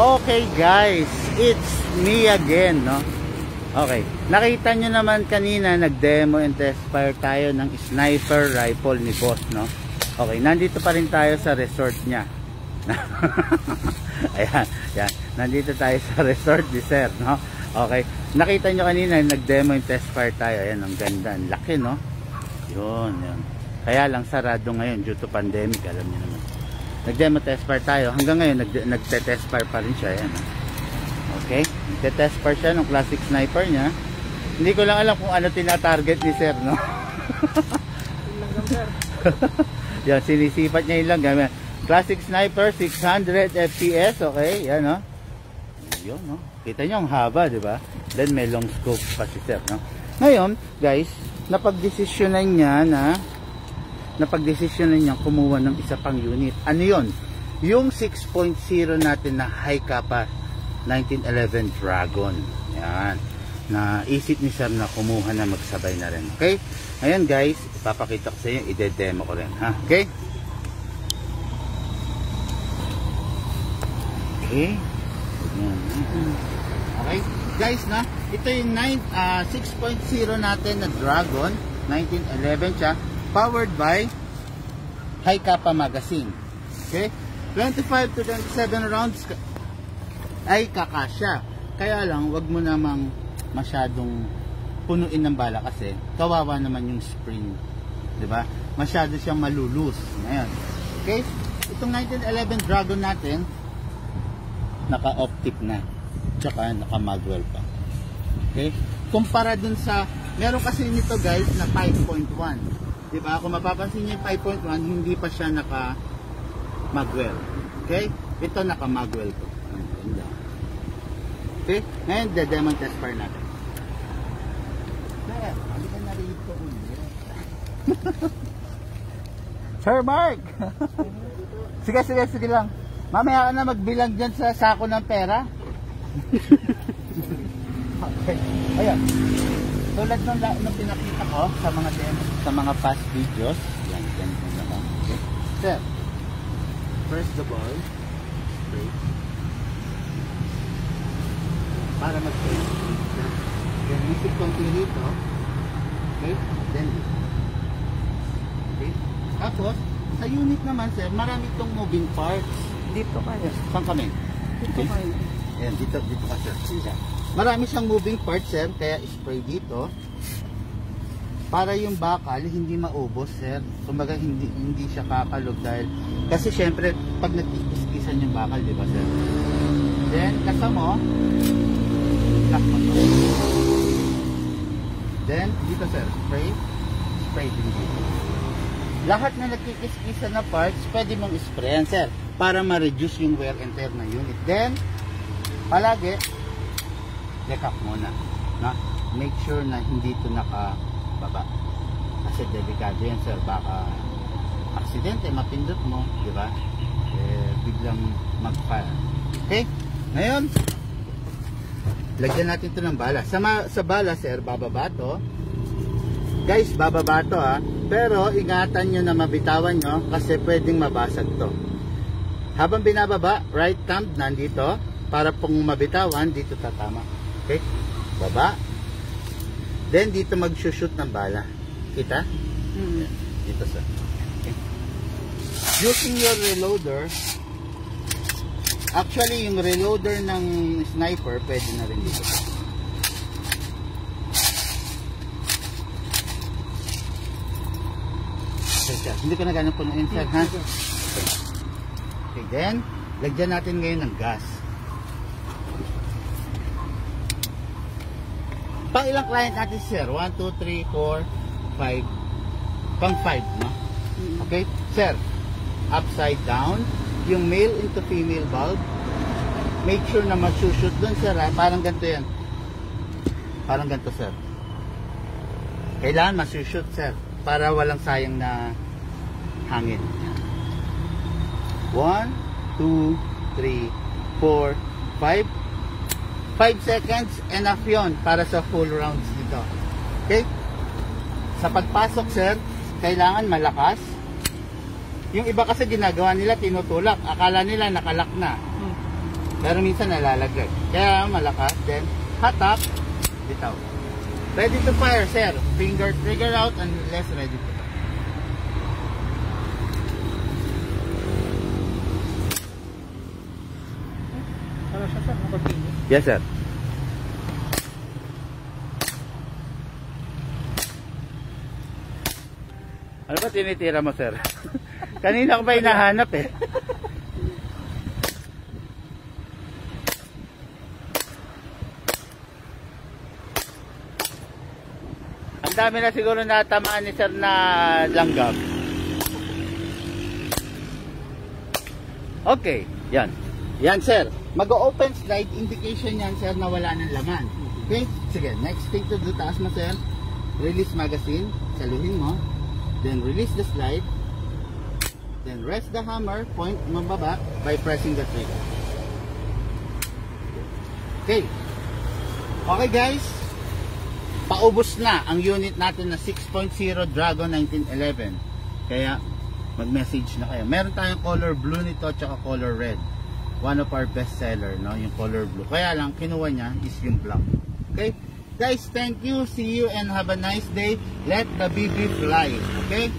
Okay guys, it's me again, no? Okay, nakita nyo naman kanina nag-demo and test fire tayo ng sniper rifle ni boss, no? Okay, nandito pa rin tayo sa resort niya. Ayan, yan. Nandito tayo sa resort ni sir, no? Okay, nakita nyo kanina nag-demo and test fire tayo. Ayan, ang ganda, ang laki, no? Yun, yun. Kaya lang sarado ngayon due to pandemic, alam niyo naman. Nag-demo test fire tayo. Hanggang ngayon nagte-test fire pa rin siya. Ayan. Okay? Nagte-test fire siya ng classic sniper niya. Hindi ko lang alam kung ano tina-target ni sir, no? Yan, sinisipat niya ilang gamit. Classic sniper, 600 FPS. Okay? Yan, no? Yun, no? Kita niyo ang haba, di ba? Then may long scope pa si sir, no? Ngayon, guys, napagdesisyonan niya na kumuha ng isa pang unit. Ano yun? Yung 6.0 natin na high kappa 1911 Dragon. Yan. Naisip ni sir na kumuha na magsabay na rin. Okay? Ayan guys, ipapakita ko sa inyo, ide-demo ko rin. Ha? Okay? Okay. Okay. Guys, na, ito yung 6.0 natin na Dragon 1911 siya. Powered by high kappa magazine. Okay? 25 to 27 rounds ay kakasya. Kaya lang, wag mo namang masyadong punuin ng bala kasi kawawa naman yung spring. Diba? Masyado siyang malulus. Ngayon. Okay? Itong 1911 Dragon natin, naka-optic na. Tsaka naka-magwell pa. Okay? Kumpara dun sa, meron kasi nito guys na 5.1. Diba? Kung mapapansin niyo yung 5.1, hindi pa siya naka-magwell. Okay? Ito naka-magwell ko. Okay? Ngayon, the-demo test fire natin. Kaya, hindi ka narito ulit. Sir Mark! Sige lang. Mamaya ka na magbilang dyan sa sako ng pera. Okay. Ayan. Tulad ng pinakita ko sa mga demo, sa mga past videos, yan naman. Okay. Sir, first the ball, straight. Para mag-straight. Then, isip konti rito. Okay. Then, okay. Tapos, sa unit naman, sir, marami itong moving parts. Dito kayo. Saan kami? Dito kayo. Ayan, dito ka, sir. Marami siyang moving parts, sir, kaya spray dito para yung bakal hindi maubos, sir. Kumbaga hindi siya kakalog dahil kasi syempre pag nagkikiskisan yung bakal, di ba, sir? Then kasama lock mo to. Then dito, sir, spray din dito. Lahat na nagkikiskisan na parts pwede mong sprayan, sir, para ma-reduce yung wear and tear na unit. Then palagi check up muna, na make sure na hindi ito nakababa kasi delikado yan, sir. Baka aksidente, mapindot mo, di ba? Biglang mag-fire. Okay, ngayon lagyan natin ito ng bala. Sa bala, sir, bababa to guys, bababa to, ha, pero ingatan nyo na mabitawan nyo kasi pwedeng mabasag to. Habang binababa, right thumb nandito para pong mabitawan, dito tatama. Okay? Baba. Then, dito mag-shoot ng bala. Kita? Dito, sir. Okay. Using your reloader, actually, yung reloader ng sniper, pwede na rin dito. Okay, sir. Hindi ko na ganun punuin, sir, ha? Okay, then, lagyan natin ngayon ng gas. Pang ilang client natin, sir? 1, 2, 3, 4, 5. Pang 5, no? Okay? Sir, upside down. Yung male into female bulb. Make sure na masushoot dun, sir, ha? Parang ganito yan. Parang ganito, sir. Kailangan masushoot, sir. Para walang sayang na hangin. 1, 2, 3, 4, 5. 5 seconds, enough yun para sa full rounds dito. Okay? Sa pagpasok, sir, kailangan malakas. Yung iba kasi ginagawa nila tinutulak. Akala nila nakalak na. Pero minsan nalalaglag. Kaya malakas. Then, hatak, bitaw. Ready to fire, sir. Finger trigger out and less ready to fire. Para siya sir, nakapili. Yes, sir. Ano ba tinitira mo, sir? Kanina ko ba hinahanap eh? Ang dami na siguro natamaan ni sir na langgam. Okay, yan. Yan, sir. Mag-open slide, indication yan, sir, na wala ng laman. Okay? Sige, next thing to do, taas mo, sir. Release magazine. Saluhin mo. Then release the slide. Then rest the hammer, point mababa by pressing the trigger. Okay. Okay, guys. Paubos na ang unit natin na 6.0 Dragon 1911. Kaya mag-message na kayo. Meron tayong color blue nito at color red. One of our best seller, no, yung color blue. Kaya lang kinuha niya is yung black. Okay? Guys, thank you. See you and have a nice day. Let the BB fly. Okay?